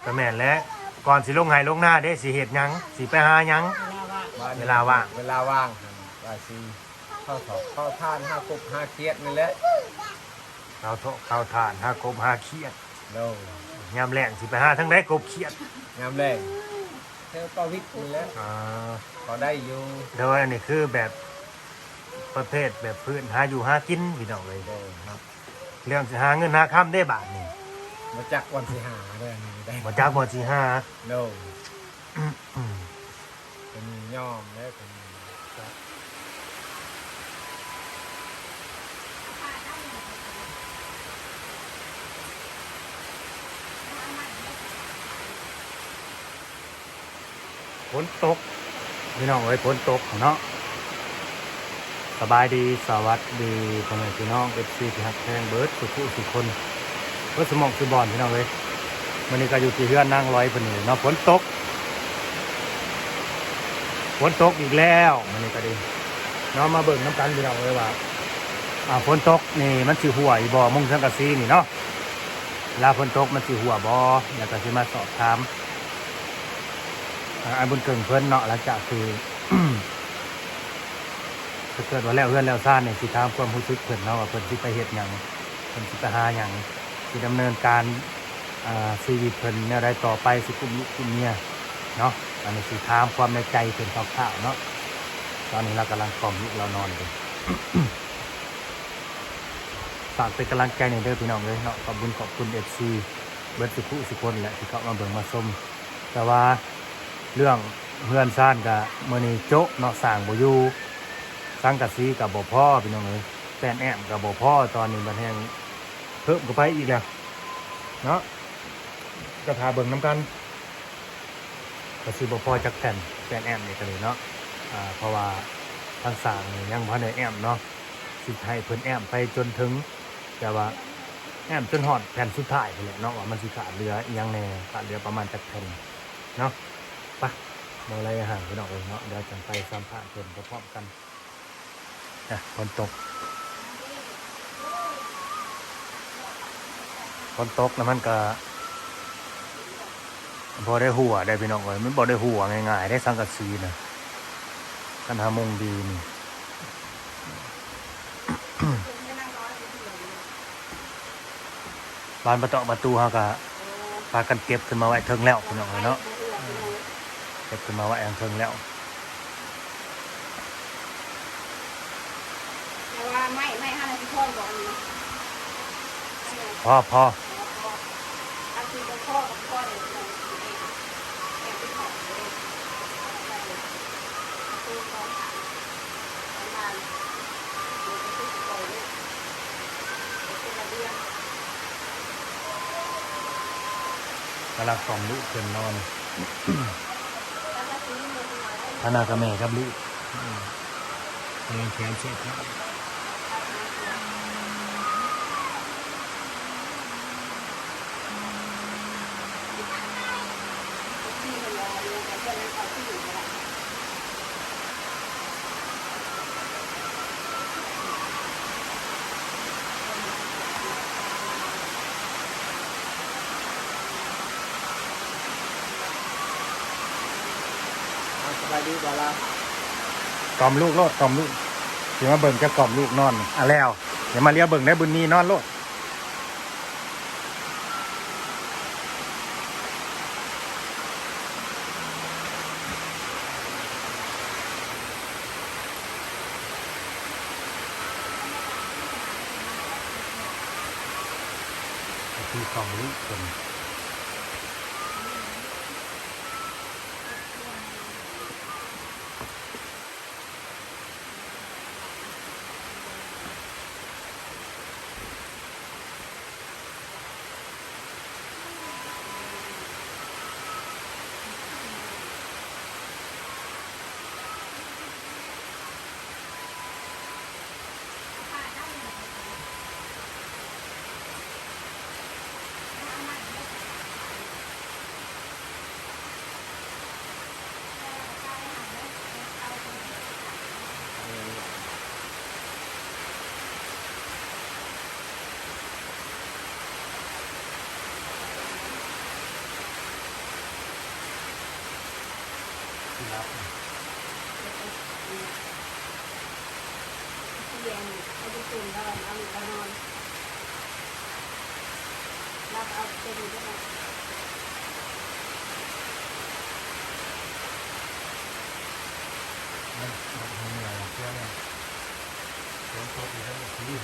ก็แม่นแล้วก่อนสิลงไห้ลงหน้าเด้สิเฮ็ดหยังสิไปหาหยังเวลาว่าง เวลาว่างว่าสิเข้าถอกเข้าท่านห้ากบห้าเคียดนี่แหละ ข้าวทานหากบหาเขียด โดย ยามแรงสิไปหาทั้งใดกบเขียด งามแรงเทวปวิทย์นี่แหละ อ่า ก็ได้อยู่ โดยอันนี้คือแบบประเภทแบบพื้นหาอยู่หากินพี่น้องเลย โดยครับ เรื่องสิหาเงินหาค่ำได้บาทนี่ มาจักวันที่หาด้วยนี่ได้ บ่จักบ่สิหา โดยเป็นย่อมแล้วเป็น ฝนตกพี่น้องเอ้ยฝนตกเนาะสบายดีสวัสดีพ่อแม่พี่น้องFCที่ฮักแพงเบิร์ดสุขุสุคนเบิร์ดสมองสุบอนพี่น้องเอ้ยมื้อนี้ก็อยู่ที่เฮือนนางร้อยเพิ่นนี่เนาะฝนตกอีกแล้วมื้อนี้ก็ดีเนาะมาเบิ่งน้ำกันพี่น้องเอ้ยว่าฝนตกนี่มันสิหัวอีบ่มุงสังกะสีนี่เนาะเวลาฝนตกมันสิหัวบ่แล้วก็สิมาสอบถามไอ้บุญเกิงเพิ่นเนาะหลังจากคือ ถ้าเกิดว่าแล้วเพื่อนแล้วซ่านเนี่ยสิถามความรู้สึกเพิ่นเนาะว่าเพิ่นสิไปเฮ็ดหยังเพิ่นสิไปหาหยังสิดำเนินการชีวิตเพิ่นแนวใดต่อไปสิกุมลูกกุมเมียเนาะอันนี้สิถามความในใจเพิ่นคร่าวๆเนาะตอนนี้เรากำลังกล่อมลูกเรานอนอยู่ ฝากเป็นกำลังใจในเด้อพี่น้องเลยเนาะขอบคุณ FC เบิดสุคนแหละที่เขามาเบิ่งมาชมแต่ว่าเรื่องเพื่อนซ่านกับมื้อนี้โจ๊ะเนาะสร้างบ่อยู่สังกะสีกับบ่พอพี่น้องเอ้ยแป้นแอมกับบ่พอตอนนี้มันแฮงเพิ่มเข้าไปอีกแล้วเนาะก็พาเบิ่งนํกันก็สิบ่พอจักแป้นแอมนี่ก็เลยเนาะเพราะว่าทางสร้างนี่ยังบ่ได้แอมเนาะสิให้เพิ่นแอมไปจนถึงแต่ว่าแอมจนฮอดแผ่นสุดท้ายพุ่นแหละเนาะว่ามันสิขาดเหลืออีหยังแน่ขาดเหลือประมาณจักแผ่นเนาะไปมองอะไรห่างพี่น้องเอ้ยเนาะเดี๋ยวจังไปสัมภาษณ์เพิ่นพร้อมๆกันฝนตกแล้วมันก็บ่ได้หัวได้พี่น้องเอ้ยมันบ่ได้หัวง่ายๆได้สังกะสีนะคันหามงดีนี่ บานประตูเฮาก็พากันเก็บขึ้นมาไว้เทิงแล้วพี่น้องเอ้ยเนาะเก็บขึ้นมาไว้เทิงแล้วแต่ว่าไม่ห้านาทีพ่อบอกอันนี้ พออันที่เป็นพ่อกับพ่อเนี่ยเราแอบไปขอเลยตัวของถังประมาณตัวที่โตเนี่ยเป็นระเบียง กำลังส่องลูกเพิ่นนอน แล้วก็ซื้อเงินมาได้ พนากับแม่กับลูกแขนเช็ดครับ ที่มันรออยู่แต่ก็เลยเอาที่อยู่มาละ สบายดีบ่ล่ะ กล่อมลูกโลดกล่อมลูกสิมาเบิ่งจะกล่อมลูกนอนแล้วอย่ามาเลี้ยเบิ่งได้บุญนี้นอนโลดคือกล่อมลูกเพิ่น ที่รับ เย็นเอาไปตื่นนอนเอาไปนอนรับเอาไปดูได้ไหม มันเหนื่อยเชื่อเนี่ยโดนโทษอีกแล้วทีนี้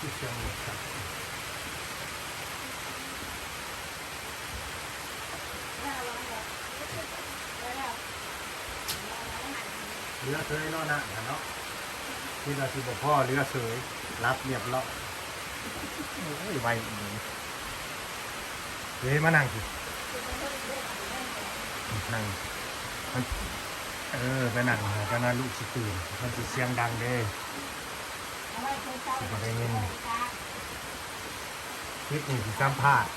ที่เชียงใหม่ครับเรือเคยเนาะนะเนาะที่เราที่บอกพ่อเรือเสยรับเรียบร้อยโอ้ยไวอีกเฮ้ยมานั่งสินั่งมันไปนั่งก็น่าลูกสิตื่นมันสิเสียงดังเด้สิบ่ได้ยินคลิปนี้สิสัมภาษณ์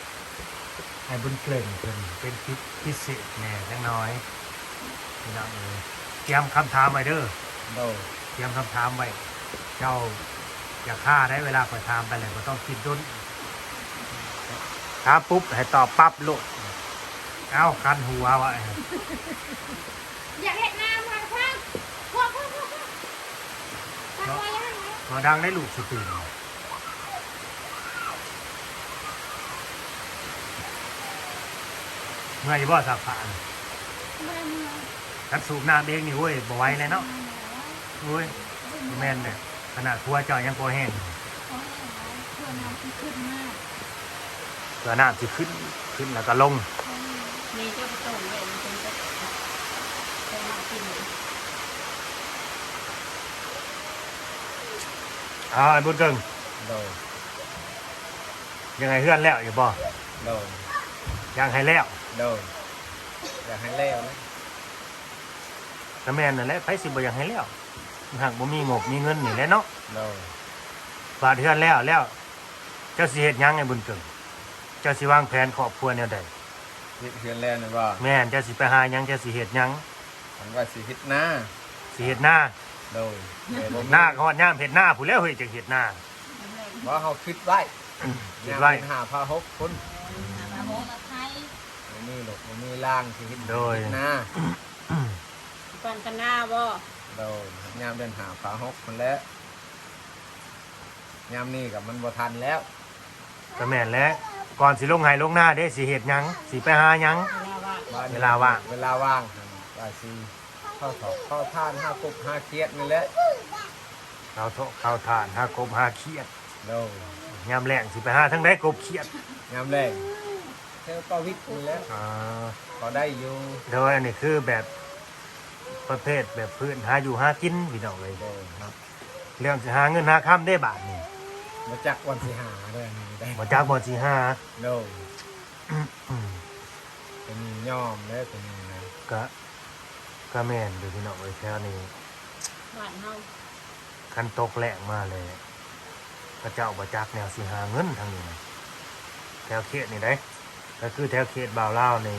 ให้บุญเกริ่นเป็นคลิปพิเศษแน่จังน้อยพี่น้องเตรียมคำถามไว้เด้อ โดย เตรียมคำถามไว้เจ้าอย่าฆ่าได้เวลาขอถามไปเลยก็ต้องคิดดุนถามปุ๊บให้ตอบปั๊บโลดเอ้าคันหัววะ อยากเห็นน้ำค่ะพ่อพ่อตั้งไว้ยังไง พอดังได้ลูกสิตื่นเมื่อยบ่สักผ่าน ไม่เมื่อย กันสูบน้ำเองนี่เว้ยบ่ไหวเลยเนาะเว้ยแม่นเนี่ยขนาดครัวเจายังพอแห้ง เขาให้เราเพื่อน้ำที่ขึ้นมาก เกลือน้ำสิขึ้นแล้วก็ลง มีเจ้าประตูเลยมันเป็นจะมากิน ไอ้บุญเกิง โดย ยังไงเพื่อนแล้วอยู่บ่ โดย ยังให้แล้ว โดยอยากให้เล่วนะ ก็แม่นนั่นแหละไผสิบ่อยากให้แล้วหากบ่มีงบมีเงินนี่แหละเนาะ โดย ฝากเพื่อนแล้วเจ้าสิเฮ็ดหยังไอ้บุญเกิงเจ้าสิวางแผนครอบครัวแนวใด เฮ็ดเฮือนแล้วนะว่า แม่นเจ้าสิไปหาหยังเจ้าสิเฮ็ดหยัง ฉันว่าสิเฮ็ดหน้า สิเฮ็ดหน้า โดยแต่บ่มี หน้าก็ฮอดยามเฮ็ดหน้าผู้แล้วเฮ้ยจังเฮ็ดหน้า ว่าเฮาคิดไว้ คิดไว้ ยามหาพาหกคน มาโหมาไทย บ่มีหรอกบ่มีล่างสิเฮ็ด โดย หน้า ก่อนกันหน้าบ่ โดยยามเดินหาพาหกคนแล้วยามนี้ก็มันบ่ทันแล้ว ก็แม่นแล้วก่อนสิลงไห้ลงหน้าเด้สิเฮ็ดหยังสิไปหาหยัง เวลาว่าง เวลาว่างหั่นว่าสิเข้าสอบเข้าท่าน5กบ5เคียดนี่แหละ เข้าทานหากบหาเขียด โดย ยามแรงสิไปหาทั้งใดกบเขียด ยามแรงเท่าก็วิทย์นี่แหละ อ่า ก็ได้อยู่ โดยอันนี้คือแบบประเภทแบบพื้นหาอยู่หากินพี่น้องเลย โดยครับ เรื่องสิหาเงินหาค่ำได้บาทนี่ มาจักวันสิหาเรื่องนี้ได้ บ่จักบ่สิหา โดยจะมีย่อมแล้วจะมีนะ ก็แม่นอยู่พี่น้องเลยแถวนี้ บ้านเฮา คันตกแรงมาเลยพระเจ้าบ่จักแนวสิหาเงินทางนี้นะแถวเขตนี่ได้ก็คือแถวเขตบ่าวลาวนี่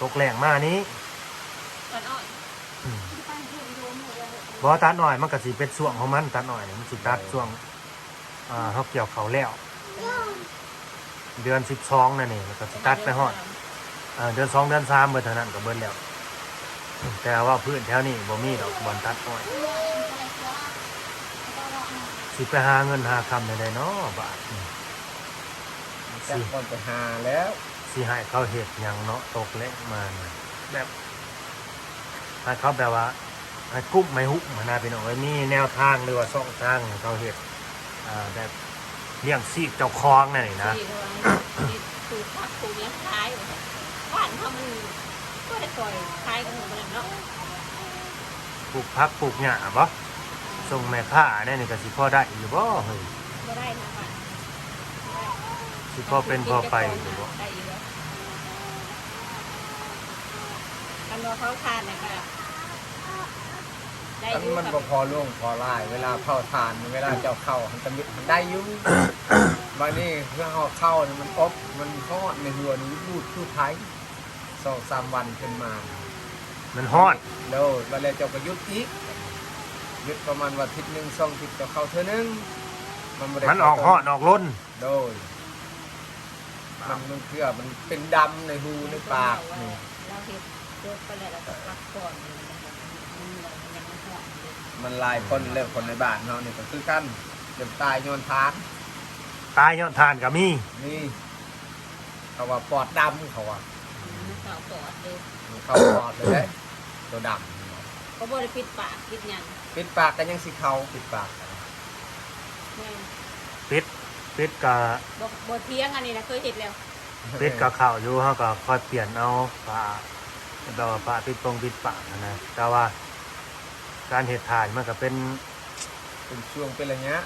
ตกแรงมานี้ ก่อนอ้อย อืม ตั้งชื่อโยมเลย บ่ตัดหน่อยมันก็สิเป็นช่วงของมันตัดหน่อยนี่มันสิตัดช่วงเฮาเกี่ยวเขาวแล้ว เดือน12นั่นนี่แล้วก็สิตัดไปฮอดเดือน2เดือน3เบิดเท่านั้นก็เบิดแล้ว แต่ว่าพื้นแถวนี้บ่มีดอกบ่อนตัดอ้อยสิไปหาเงินหาคำได้เนาะบาทนี่ จักคนไปหาแล้ว สิให้เขาเฮ็ดหยังเนาะตกแรงมาน่ะแบบให้เขาแบบว่าให้กุ๊บไม่ฮุบมานะพี่น้องเอ้ยมีแนวทางหรือว่าช่องทางให้เขาเฮ็ดแบบเลี้ยงชีพเจ้าของนั่นนี่นะ ที่ปลูกผักปลูกเลี้ยงขายบ้านเขามันก็ได้ปล่อยขายกันหมดเลยเนาะ ปลูกผักปลูกหญ้าบ่ส่งแม่ค้าแน่นี่ก็สิพอได้อยู่บ่เฮ้ย ก็ได้นะบ้าน สิพอเป็นพอไปอยู่บ่ ได้อยู่แล้วกันว่าเขาทานนะคะ ได้ อัน อยู่ มัน กับ บ่พอล่วงพอลายเวลาเผาทานเวลาเจ้าเข้ามันจะมันได้อยู่ บางนี่เพื่อเอาเข้านี่มันอบมันทอดในหัวนี้รูดคือไทย2-3 วันขึ้นมา มันฮอด เดี๋ยวบาเลยเจ้าก็หยุดอีกหยุดประมาณวันอาทิตย์หนึ่ง2 อาทิตย์เจ้าเข้าเท่านึงบ่ได้ มันออกฮอดออกล้น โดยมันเพื่อมันเป็นดำในหูในปากนี่ เราเฮ็ดโดดไปแล้วเราก็พักก่อนมันยังไม่หอมเลย มันหลายคนเลิกคนในบ้านเนาะนี่ก็คือกันเดี๋ยวตายย้อนทาน ตายย้อนทานก็มี นี่เขาว่าปอดดำเขาว่า ข่าวปอดเลย มันเข้าปอดเลยเด้ตัวด ก็บ่ได้ปิดปากปิดหยัง ำปิดปากกันยังสิเขาปิดปาก แม่ ปิดกะ บ่เที่ยงอันนี้นะเคยเฮ็ดแล้ว ปิดกะข้าวอยู่เฮาก็ค่อยเปลี่ยนเอาผ้าแบบว่าผ้าปิดปากนะแต่ว่าการเฮ็ดทานมันก็เป็น เป็นช่วงเป็นอะไรเงี้ย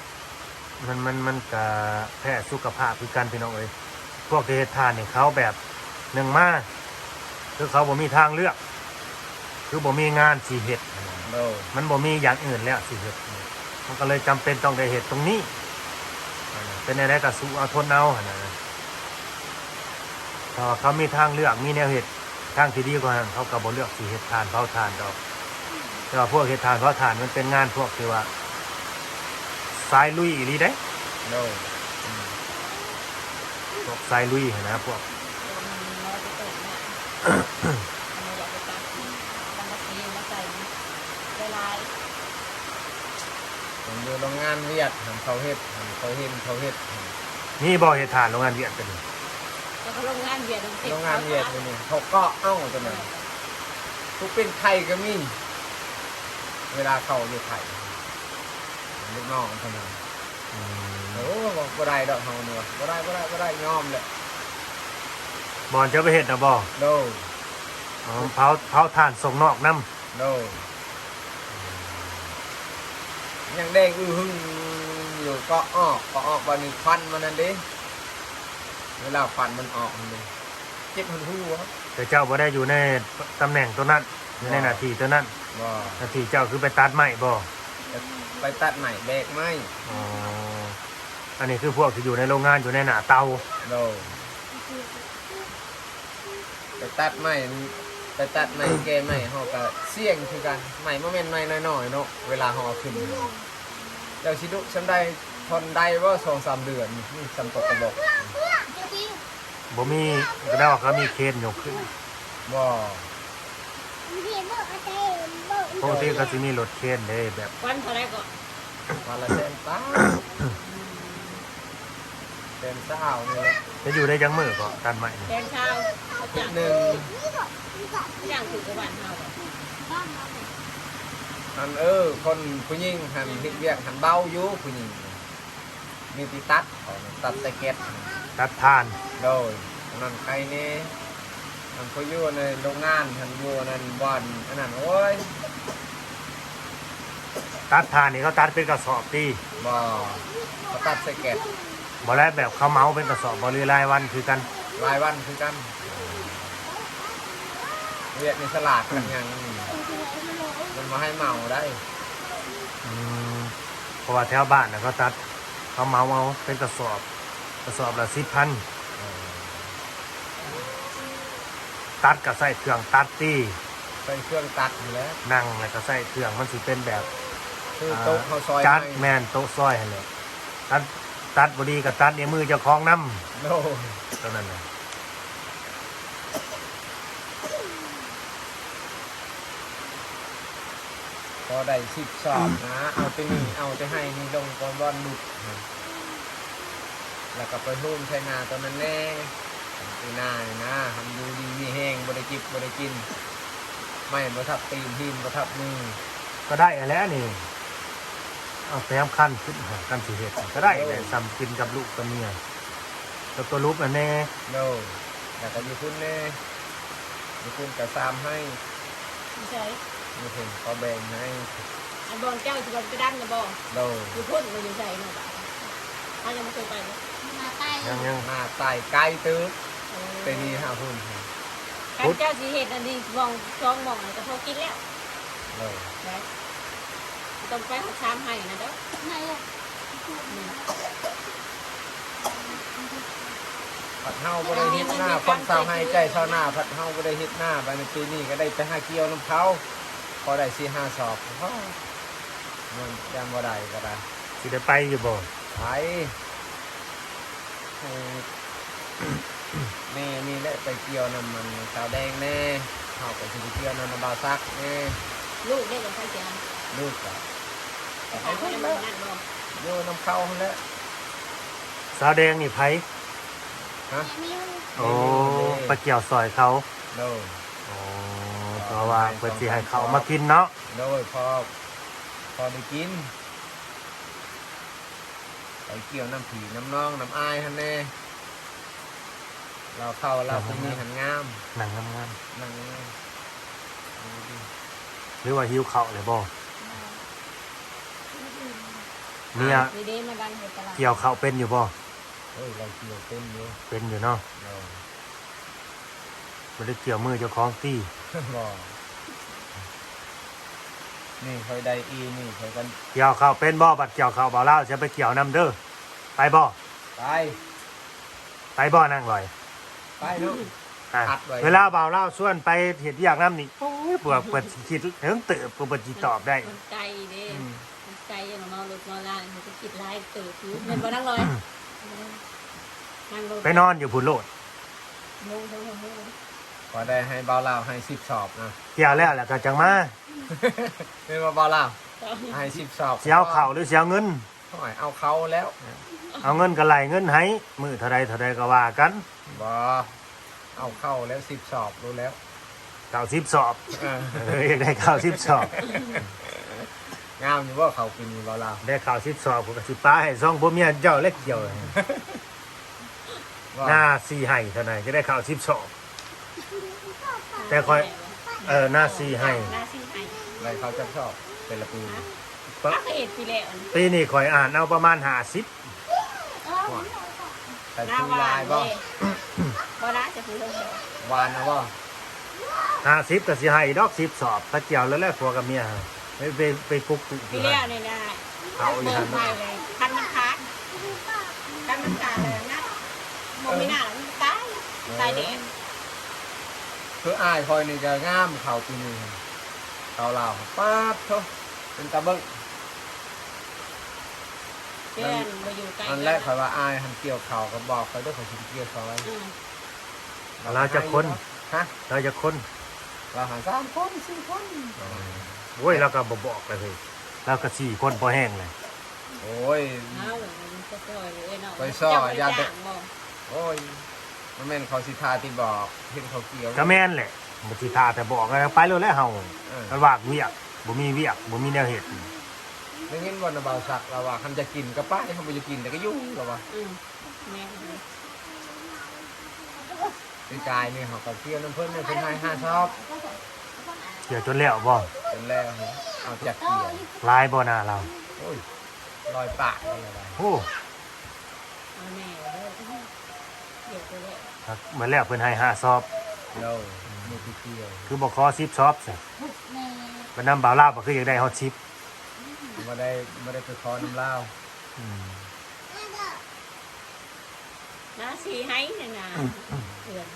มันก็แพ้สุขภาพคือกันพี่น้องเอ้ยพวกที่เฮ็ดทานนี่เขาแบบหนึ่งมาคือเขาบ่มีทางเลือก คือบ่มีงานสิเฮ็ด โดย มันบ่มีอย่างอื่นแล้วสิเฮ็ดมันก็เลยจำเป็นต้องได้เฮ็ดตรงนี้เป็นอะไรก็สู้เอาทนเอาหั่นน่ะถ้าเขามีทางเลือกมีแนวเฮ็ดทางที่ดีกว่านั้นเขาก็บ่เลือกสิเฮ็ดทานเผาทานดอกแต่ว่าพวกเฮ็ดทานเผาทานมันเป็นงานพวกที่ว่าสายลุยอีหลีเด้ โดย พวกสายลุยหั่นนะพวก เราจะเติมเนี่ยอันนี้อยากจะตัดตั้งแต่ปีมาใส่เวลา ผมอยู่โรงงานเวียดหันเขาเฮ็ดหันเขาเห็นเขาเฮ็ด นี่บ่เฮ็ดทานโรงงานเวียดกันนี่ แล้วก็โรงงานเวียด โรงงานเวียดนี่เขาก็เอ้าตัวนั้นทุกเป็นไข่ก็มีเวลาเขาอยู่ไข่ลูกน้องเท่านั้น อืม โอ้บอกบ่ได้ดอกเฮานี่ว่าบ่ได้ยอมเลย บ่อนจะไปเฮ็ดน่ะบ่ โดย อ๋อเผาทานส่งนอกนำ โดยยังแดงอื้อหึงอยู่ก็ออกวันนี้ควันมันนั่นเด้เวลาควันมันออกมันเลยเจ็บหัว แต่เจ้าบ่ได้อยู่ในตำแหน่งตัวนั้นอยู่ในหน้าที่ตัวนั้น บ่ หน้าที่เจ้าคือไปตัดไม้บ่ ไปตัดใหม่แบกไม้ อ๋ออันนี้คือพวกที่อยู่ในโรงงานอยู่ในหน้าเตา โดยไปตัดใหม่แก้ใหม่เฮาก็เสี่ยงคือกันใหม่บ่แม่นใหม่น้อยๆเนาะเวลาเฮาเอาขึ้นเจ้าสิดุซำใดทนได้บ่ 2-3 เดือนนี่สำตกกระบอก บ่มีก็ได้ว่าเขามีเคนยกขึ้น บ่ ปกติก็สิมีรถเคนเด้แบบ วันเท่าไรก็ วันละแสนป้าแสนเศร้านี่แหละ จะอยู่ได้จังมื้อก็ตัดไม้นี่ แกงข้าวเขา นิ จั ด ง นึง ย่างถือกระบานเฮา อันคนผู้หญิงหันเฮ็ดเวียกหันเบาอยู่ผู้หญิงมีที่ตัดเขาน่ะตัดสเก็ต ตัดทาน โดยอันนั้นใครแนี่อันเขาอยู่ในโรงงานหันอยู่นั่นบ่อนอันนั้นโอ้ย ตัดทานนี่เขาตัดเป็นกระสอบตี บ่เขาตัดสเก็ต บ่แล้วแบบเขาเมาเป็นกระสอบบ่หรือรายวันคือกัน รายวันคือกันเวียกในสลาดกันยังมันมาให้เมาได้ อืมเพราะว่าแถวบ้านน่ะเขาตัดเขาเมาเอาเป็นกระสอบละ 10,000 ตัดก็ใส่เครื่องตัดตี ใส่เครื่องตัดอยู่แล้ว นั่งแล้วก็ใส่เครื่องมันสิเป็นแบบ คือโต๊ะเขาซอย จัด ให้ แม่นโต๊ะซอยหั่นแหละตัดบ่ดีก็ตัดในมือเจ้าของนำ โน่ เท่านั้นน่ะ พอได้10 สอบนะเอาไปนี่เอาไปให้นี่ลงก่อนบอนหลุดแล้วก็ไปหุ้มใช้นาตัวนั้นแน่ไอ้นานี่นะทำดูดีมีแห้งบ่ได้จิบบ่ได้กินไม่บ่ทับตีนหินบ่ทับมือ ก็ได้แล้วนี่เอาแต้มขั้นขึ้นหากันสิเฮ็ดก็ได้แหละซ้ำกินกับลูกกับเมียแล้วตัวลูกอันแน่ โน่แล้วก็อยู่คุณแน่อยู่คุณก็ซ้ำให้ ไม่ใช่ อยู่คุณก็แบ่งให้ อันบองเจ้าจะบองกระดังนะบอง โน่ อยู่พุ่นมันอยู่ใส่เนาะบ้านถ้ายังไม่เคยไปเลยมาใต้ ยัง หน้าใต้ไกลตึกแต่นี่หาหุ่น การเจ้าสีเห็ดอันนี้มองช่องมองอะไรก็พอกินแล้ว เลย ได้ต้องไปหาชามให้นะเด้อ ไหนอ่ะ ผัดเฮาบ่ได้เฮ็ดหน้าคนเศร้าให้ใจเศร้าหน้าผัดเฮาบ่ได้เฮ็ดหน้าไปในปีนี้ก็ได้ไปหาเกี่ยวน้ำเขาพอได้4-5 สอบมันยังบ่ได้ก็ได้ สิได้ไปอยู่บ่ ไปให้แม่นี่แหละไปเกี่ยวน้ำมันสาวแดงแน่เขาไปสิไปเกี่ยวน้ำบาวซักแน่ ลูกได้กับใครจะ ลูกก็ ใครก็จะมานั่นบ่ โยนน้ำเข้าหั่นแหล้ว สาวแดงนี่ไผ ฮะ มี โอ้ไปเกี่ยวซอยเขา โดย โอ้เพราะว่าเพิ่นสิให้เขามากินเนาะ โดยพอได้กินไปเกี่ยวน้ำผีน้ำน้องน้ำอายฮันแน่เราเข้าเราตรงนี้หันงาม หนังงาม นั่งงาม ๆหรือว่าหิวข้าวเลยบ่เมีย ดีดีมาดันเฮ็ดตลาด เกี่ยวข้าวเป็นอยู่บ่ เฮ้ยเราเกี่ยวเต็มอยู่ เป็นอยู่เนาะ เรา บ่ได้เกี่ยวมือเจ้าของตี้ บ่นี่เคยได้อีนี่เคยกัน เกี่ยวข้าวเป็นบ่บัดเกี่ยวข้าวบ่าวลาวจะไปเกี่ยวนํเด้อไปบ่ ไป ไปบ่นั่งลอย ไปลูก อ่ะ อัดไว้ เวลาบ่าวลาวส่วนไปเฮ็ดอยากนำนี่โอ้ยพวกเพิ่นสิคิดเถิงเติบเพิ่นสิตอบได้ คนใจเด้ อืม คนใจอย่างเมารถมาลานเขาจะคิดร้ายเติบคือเป็นบ่นั่งลอยนั่งรถ ไปนอนอยู่พุ่นโลด ลง ก็ได้ให้เบาลาวให้10 สอบนะ เกี่ยวแล้วก็จังมา เป็นว่าเบาลาวให้10 สอบ สิเอาข้าวหรือสิเอาเงิน หน่อยเอาเขาแล้ว เอาเงินก็ไหลเงินให้มือเท่าใดก็ว่ากัน บ่เอาเข้าแล้ว10 สอบรู้แล้ว 90สอบ เออ อยากได้90สอบ งามอยู่ว่าเขากินอยู่เบาลาว ได้90สอบก็สิป้าให้ซ่องบ่เมียเจ้าเล็กเกี่ยว ว่า หน้า4ให้เท่านั้นจะได้90สอบ แต่ค่อย หน้า4ให้ หน้าซีให้ อะไรเขาจะชอบเป็นละปี ถ้าเห็ดปีแล้ว ปีนี้ข่อยอ่านเอาประมาณ50 แต่ หน้า ชู หวา ลาน ยบ่ เลยบ่ได้จะพูดเรื่อง หวานนะบ่ 50ก็สิให้ดอก10สอบถ้าเกี่ยวแล้วแหละผัวกับเมียไปกุ๊ก ปีแล้วเนี่ยได้เบิกไปเลยพันน้ำค้างพันน้ำค้างเลยนะโมไม่น่ามันตายแดด คืออายคอยนี่จะงามเขาปีนี้เขาลาวป๊าบโธ่เป็นตะเบิ้ง เพื่อนมาอยู่ใกล้ อันแรกคอยว่าอายหันเกี่ยวเขาก็บอกเขาด้วยเขาสิเกี่ยวเขาไว้ เราจะคน ฮะ เราจะคน เราหา3 คน4 คน โอ้ยเราก็บ่บอกเลยเฮ้ยเราก็4คนพอแห้งเลย โอ้ย เอาจะปล่อยเลยเนาะ โอ้ยมันแม่นเขาสิทาที่บอกเห็นเขาเกี่ยว ก็แม่นแหละบ่สิท่าแต่บอกแล้วไปเลยแล้วเฮา เออ มันวากเวียกบ่มีเวียกบ่มีแนวเฮ็ด ไม่เห็นวันนะบ่าวสักเราว่าคันจะกินก็ป้ายเขาไม่จะกินแต่ก็ยุ่งเราว่า แม่ เป็นกายนี่เขาก็เกี่ยวน้ำเพิ่นเนี่ยเพิ่นให้5 ชอบ เกี่ยวจนแล้วบ่ เป็นแล้วเอาจากเกี่ยว ลายบ่หน้าเรา โอ้ยลอยปากอะไรได้ โอ้ เอาแม่เลยเดี๋ยวไปเลย ครับเหมือนแล้วเพิ่นให้5ซอบ เราไม่ไปเกี่ยว คือบ่ขอ10ซอบซะ แม่ เพิ่นนำบ่าวลาวบ่คืออยากได้ฮอด10 ไม่ได้ไปขอน้ำเหล้า อืม น้าซีให้เนี่ยนะเพื่อน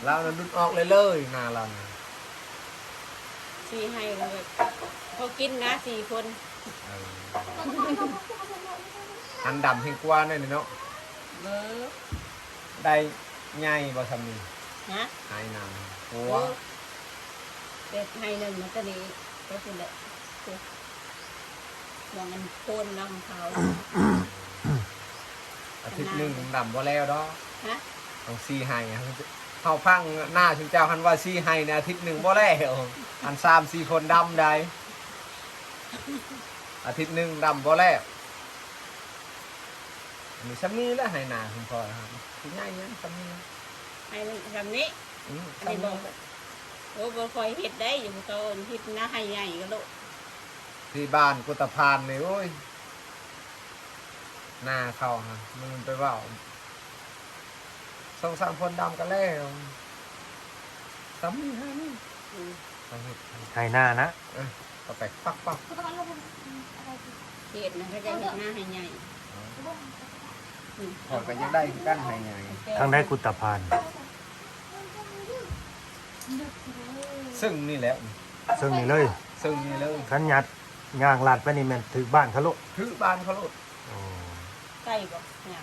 เหล้านั้นดุดออกเลยนาเรานะ ซีให้เลยเขากินนะ4 คน เอออันดำเฮงกว่าเนี่ยเนาะ เบอร์ ได้ใหญ่บ่ซำนี้ ฮะ หายนำหัว เป็ดให้หนึ่งมันก็ดีก็คือแหละมองมันโคนน้ำเขา อาทิตย์หนึงดำบ่แล้วดอก ฮะ ต้องซีให้เฮาพังหน้าชุนเจ้าคันว่าซีให้ในอาทิตย์หนึงบ่แล้วอัน3-4 คนดำได้อาทิตย์หนึงดำบ่แล้วอันนี้ซำนี้แหละให้หน้าคุณพ่อครับสิใหญ่ยังซำนี้ ให้แบบนี้ อืม อันนี้บอกโอ้บ่คอยเห็ดได้อยู่เขาเห็ดหน้าให้ใหญ่ก็โล ที่บ้านกุตพานนี่โอ้ยหน้าเข้าฮะมันไปเว้า2-3 คนดำกันแล้วซำนี้ฮะนี่ เขาเฮ็ด ไถหน้านะ เขาไปปักปัก เห็ดนะก็จะเห็ดหน้าให้ใหญ่ พอก็ยังได้กั้นให้ใหญ่ ทางได้กุตพาน ซึ่งนี่แหละ ซึ่งนี่เลย ซึ่งนี่เลย ขันยัดย่างลัดไปนี่แม่นถึงบ้านเขาโลก ถือบ้านเขาโลด โอ้ ใกล้บ่เนี่ย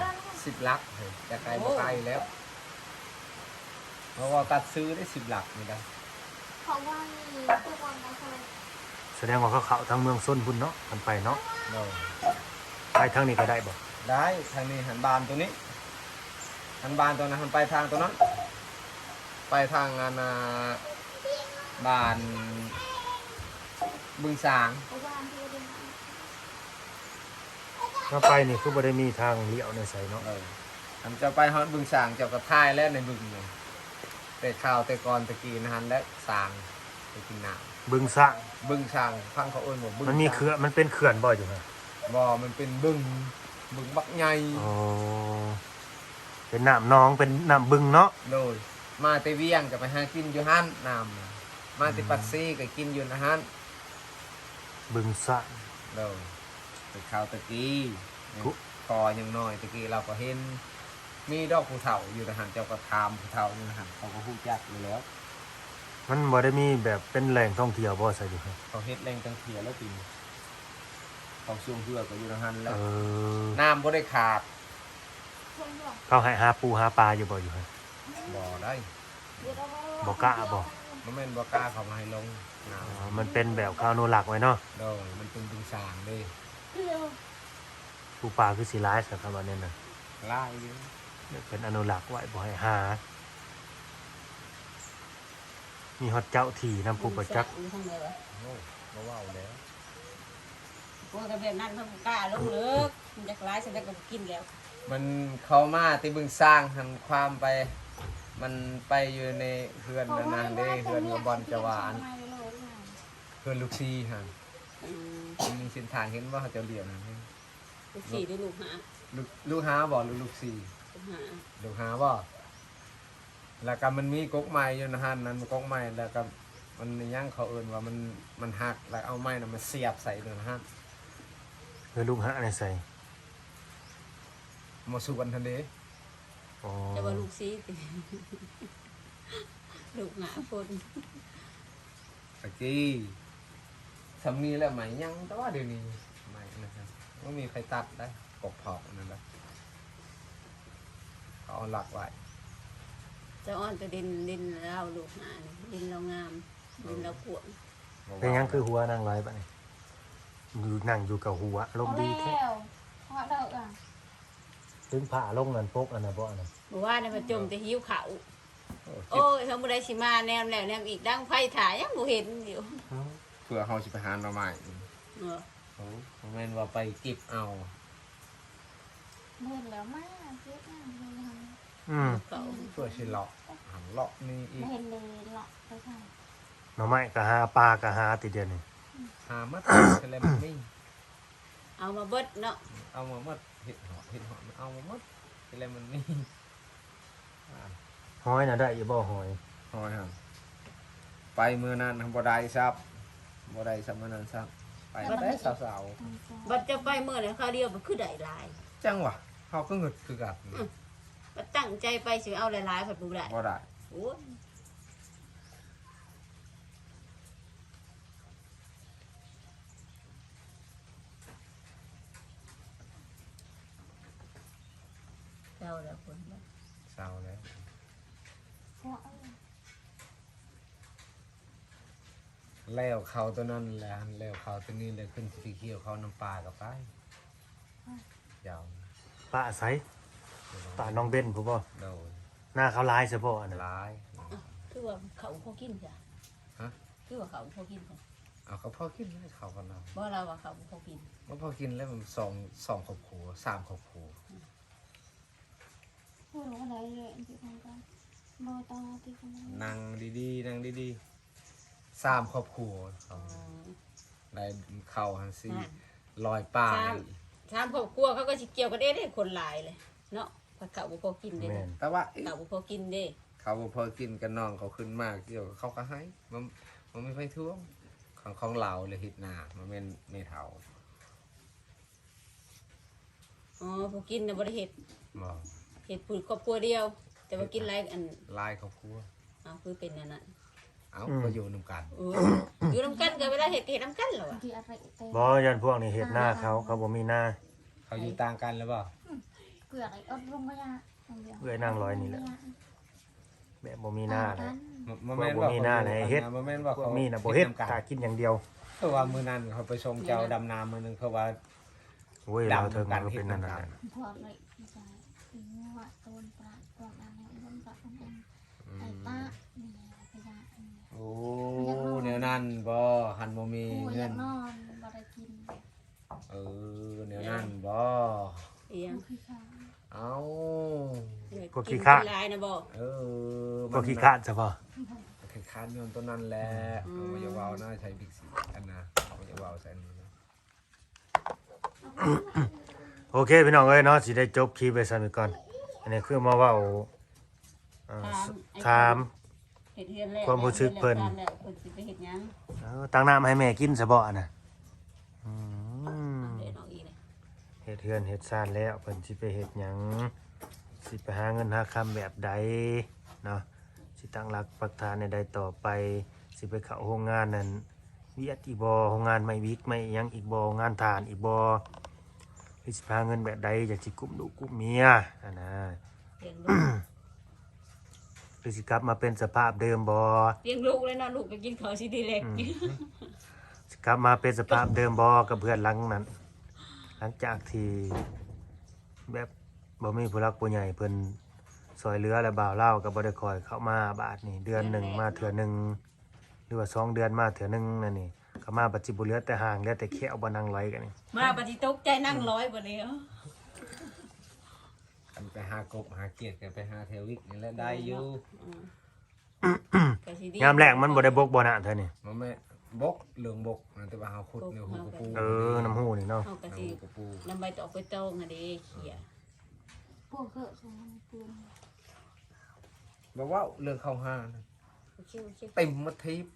10 ลักเฮ้ยจะไกลบ่ไกลแล้ว เพราะว่าตัดซื้อได้10 ลักนี่ได้ เพราะว่ามีทุกวันนะคะ แสดงว่าเขาทางเมืองส้นพุ่นเนาะกันไปเนาะ เนาะ ไปทางนี้ก็ได้บ่ ได้ทางนี้หันบานตัวนี้หันบานตัวนั้นหันไปทางตัวนั้น ไปทางบานบึงสาง เพราะว่าที่เรียน ถ้าไปนี่คือบ่ได้มีทางเลี้ยวในไสเนาะ ทำจะไปฮอดบึงสางเจ้าก็ท่ายแล้วในบึงเลยแต่ข้าวแต่ก่อนตะกี้นะฮันและสางไปกินน้ บึงสร้าง ำบึงสางฟังเขาเอิ้นว่าบึง มันมีเขื่อนมันเป็นเขื่อนบ่อยู่ฮะ บ่มันเป็นบึงบักใหญ่ อ๋อเป็นน้ำหนองเป็นน้ำบึงเนาะ โดยมาแต่เวียงก็ไปหากินอยู่ฮั่นน้ำน่ะมาแต่ปัดซี่ก็กินอยู่นะฮั่น บึงสร้าง โดยไปข้าวตะกี้ กุ กอยังน้อยตะกี้เราก็เห็นมีดอกภูเถาอยู่นะฮั่นเจ้าก็ถามภูเถาอยู่นะฮั่นเขาก็ฮู้จักอยู่แล้ว มันบ่ได้มีแบบเป็นแหล่งท่องเที่ยวบ่ใส่อยู่ฮะ เขาเฮ็ดแรงจังเทียแล้วปีนี้เขาช่วงเพื่อก็อยู่นะฮั่นแล้ เอ ว อ น้ำบ่ได้ขาด คนหลอก เขาให้หาปูหาปลาอยู่บ่อยู่ฮะ บ่ได้ เดี๋ยวเรา บ่กล้าบ่ มันแม่นบ่กล้าเข้ามาให้ลงน้ อ๋อมันเป็นแบบข้าวโนหลักไว้เนาะ ำโดยมันเป็นบึงสางเด้ เร็ว ปูปลาคือสิร้ายสักคำว่าเนี่ยน่ะ ลายอยู่ เป็นอนุรักษ์ไว้บ่ให้หา มีฮอดเจ้าที่นำผู้ประจักษ์ อยู่ข้างในวะ โอ้บ่เว้าแล้ว พวกกระเบียนนั่นเขากล้าลงเลิกมันจะร้ายเสร็จแล้วก็กินแล้ว มันเข้ามาที่บึงสร้างทำความไป มันไปอยู่ในเฮือนนานๆเด้เฮือนกับบอลจะหวานเฮือนลูกซีฮะ อืม มันมีเส้นทางเห็นว่าเขาจะเรียนนะ ลูกสี่ด้วยลูกหา ลูกหาบ่หรือลูกซี ลูกหา ลูกหาบ่แล้วก็มันมีกกไม้อยู่นะฮะนั้นกกไม้แล้วก็มันย่างเขาเอิ้นว่ามันหักแล้วเอาไม้น่ะมันเสียบใส่เลยนะฮะ เพื่อลูกหาในใส่ มาสู่วันทันเด อ๋อ จะว่าลูกสี่ติ ลูกหาคน ตะกี้ทำนี้แล้วไหมยังแต่ว่าเดี๋ยวนี้ไหมนะครับไม่มีใครตัดได้กบเผาอันนั่นแหละเขาเอาหลักไว้ เจะอ้อนจะดินเราลูกหานี่ดินเรางามดินเราขวง เป็นหยังคือหัวนั่งไว้บัดนี้อยู่นั่งอยู่กับหัวลมณ์ดีแท้ แล้วเพราะเราอ่ะ ถึงผ่าลงนั่นปกอันน่ะบ่อันนั้น บอกว่าเนี่ยมาจมแต่หิวเขา โอ้เจ็บ โอ้ยเขาบุได้สิมาแนมแล้วแนมอีกดังไฟถ่ายยังบ่เห็นอยู่ เพื่อเขาสิไปหาหน่อไม้ เออ เขาแม่นว่าไปเก็บเอา เมื่อแล้วมากเยอะมากเลยท อืม เขา เพื่อชิเลาะหันเลาะนี่อี ำ ก เห็นเลยหลอกไปค่ะ หน่อไม้ก็หาปลาก็หาติเดียวนี่ หามัดอะไรมันนี่ เอามาเบิดเนาะ เอามามัดเห็ดหอมเอามามัดอะไรมันนี่ หอยน่ะได้อยู่บ่หอย หอยฮะไปเมื่อนั้นบ่ได้ซับบ่ได้ซับเมื่อนั้นซับไปได้สาว บัดจะไปเมื่อไหร่เขาเดียวมันคือได้หลาย ๆจังหวะเขาก็เงิดคือกัน บัดตั้งใจไปสิเอาหลายๆผัดบ่ได้ บ่ได้ โอ้ยเจ้าแล้วคนบ่ สาวแล้ว เพราะ แล้วเขาตัวนั้นแหละแล้วเขาตัวนี้เลยขึ้นสีเขียวเขาน้ำปลากับไปยาว ปลาใสปลาน้องเบนผู้บ่ โดย หน้าเขาลายเฉพาะอันนั้น ร้าย คือว่าเขาพอกินจ้ะ ฮะ คือว่าเขาพอกินจ้ะ เอาเขาพอกินให้เขากันเอา บ่เราว่าเขาพอกิน มันพอกินแล้วมันสองขอบขัวสามขอบขัว พูดอะไรเลยที่ทำกันโบตอที่ทำกัน นั่งดีๆนั่งดีๆสามขอบขัวเขาได้เข่าหันซี่ลอยป่า ถามครอบครัวเขาก็สิเกี่ยวกันเด้คนหลายเลยเนาะผัดเขาบ่พอกินเด้ แม่น แต่ว่า เขาบ่พอกินเด้ เขาบ่พอกินกันน้องเขาขึ้นมากเกี่ยวเขาก็ให้มันไม่ไฟท่วงของเราเลยเฮ็ดนามันเป็นไม่เท่า อ๋อผู้กินน่ะบ่ได้เฮ็ด บ่ เฮ็ดผู้ครอบครัวเดียว แต่ว่ากินหลายอัน ลายครอบครัว คือเป็นนั่นน่ะ เอาก็อยู่นำกัน อยู่นำกันก็เวลาเฮ็ดก็เฮ็ดนำกันเหรอวะ ที่อะไรเต็ม บ่ยันพวกนี้เฮ็ดหน้าเขาบ่มีหน้า เขาอยู่ต่างกันหรือเปล่า เกลืออะไรอดลงไม่ยาก เอื้อยนางร้อยนี่แหละแบบบ่มีหน้าเลย บ่แม่น บ่ ว่า มีหน้าไหนเฮ็ด บ่แม่นว่า พว เขา กมีน่ะบ่เฮ็ด นำกัน ตากินอย่างเดียว เพราะว่ามื้อนั้นเขาไปชมเจ้าดำนามื้อนึงเขาว่า โอ้ยเราเทิงมันก็เป็นนั่นน่ะ พอเลยที่จะตีงัวต้นปลาต้นอะไรต้นปลาต้นไอ้ตาเนี่ยพยา โอ้แนวนั้นบ่หันบ่มี โอ้ย เงิ อน ยากนอนบ่ได้กิน แนวนั้นบ่ อีหยัง คือข้าว เอา พวกขี้ข้า หลายนะบ่ พวกขี้คร้านซะบ่ ขี้ข้านย้อนตัวนั้นแหละเอาอย่าเว้านะใช้บิ๊กซีอันนะเอาอย่าเว้าใส่อันนี้นะ โอเคพี่น้องเอ้ยเนาะสิได้จบคลิปไปซั่นไปก่อนอันนี้คือมาเว้าถาม เฮ็ดเฮือนแล้ว ความรู้สึกเพิ่น แล้วเพิ่นสิไปเฮ็ดหยัง ตั้งน้ำให้แม่กินซะบ่อะน่ะ เดี๋ยวเอาอีกเลย เฮ็ดเฮือนเฮ็ดซ่านแล้วเพิ่นสิไปเฮ็ดหยังสิไปหาเงินหาคำแบบใดเนาะสิตั้งหลักปักฐานในใดต่อไปสิไปเข้าโรงงานนั่นเวียดอีกบ่โรงงานไม่วิกไม่หยังอีกบ่งานทานอีกบ่หรือสิหาเงินแบบใดอยากสิกุมลูกกุมเมียอันน่ะ เลี้ยงลูก หรือสิกลับมาเป็นสภาพเดิมบ่ เลี้ยงลูกเลยเนาะลูกไปกินข้าวสิดีเล็ก สิกลับมาเป็นสภาพเดิมบ่กับเพื่อนหลังนั้นหลังจากที่แบบบ่มีผู้หลักผู้ใหญ่เพิ่นซอยเหลือและบ่าวเล่าก็บ่ได้คอยเข้ามาบาทนี่เดือนหนึ่งมาเทื่อหนึงหรือว่า2 เดือนมาเทื่อหนึงนั่นนี่ก็มาปัจจุบันเหลือแต่ห่างเหลือแต่แค่บ่นั่งไหลกันนี่ มาปฏิตกใจนั่งร้อยบ่เลยเหรอ กันไปหากบหาเกียดกันไปหาเทวิกนี่แหละได้อยู่ ก็สิดี ยามแรกมันบ่ได้บกบ่นะเท่านี่ มันไม่บกเหลืองบกนะแต่ว่าเฮาขุดในหูกระปู น้ำหูนี่เนาะ เฮาก็ ใน สิ หูกระปู นำใบตอกไปต้งอะเด้เขี้ย พวกเกลือส่งปืน บอกว่าเรื่องเข้าห้านะ โอเค เต็มมัดทิพย์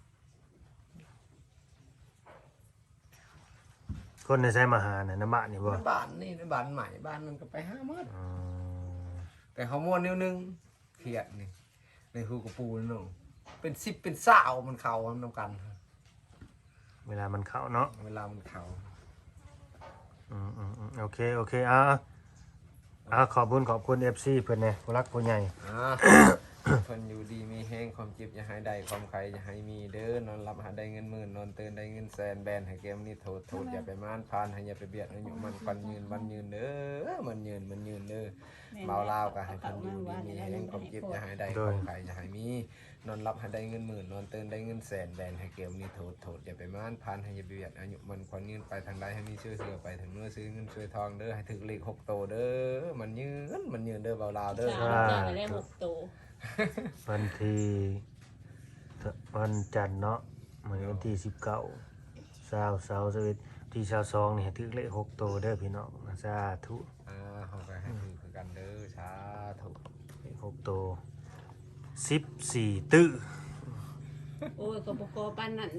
คนในไสมาหาน่ะน้ำบ้านนี่บ่ ในบ้านนี่ในบ้านใหม่บ้านนึงก็ไปห้ามัด อ๋อ แต่เขาม้วนนิ้วนึงเขียดนี่ในหูกระปูนี่น้องเป็น10เป็น20มันเข้านำกัน เวลามันเข้าเนาะ เวลามันเข้า โอเคขอบคุณ FC เพิ่นแหน่ผู้รักผู้ใหญ่ คนอยู่ดีมีแห้งความเจ็บอย่าให้ได้ความใครอย่าให้มีเด้อนอนหลับหาได้เงินหมื่นนอนตื่นได้เงินแสนแบนให้เกมนี้โทษอย่าไปม่านพานให้อย่าไปเบียดอายุมันควันยืนวันยืนเด้อมันยืนเด้อเมาลาวก็ให้คนอยู่ดีมีแห้งความเจ็บอย่าให้ได้ความใครอย่าให้มีนอนหลับให้ได้เงินหมื่นนอนตื่นได้เงินแสนแบนให้เกมนี้โทษอย่าไปม่านพานให้อย่าไปเบียดอายุมันควันยืนไปทางใดให้มีชื่อเสือไปถึงเมื่อซื้อเงินช่วยทองเด้อให้ถึงเลข6โตเด้อมันยืนเด้อเบาลาวเด้อ จ้าได้6โต วันจันทร์เนาะมื้อวันที่19 21ที่22นี่ให้ถึงเลข6โตวเด้อพี่น้องสาธุ เขาก็ให้ถือคือกันเด้อสาธุ เลข6โตว14ตื้อ โอ้ยก็บ่พอปานนั้น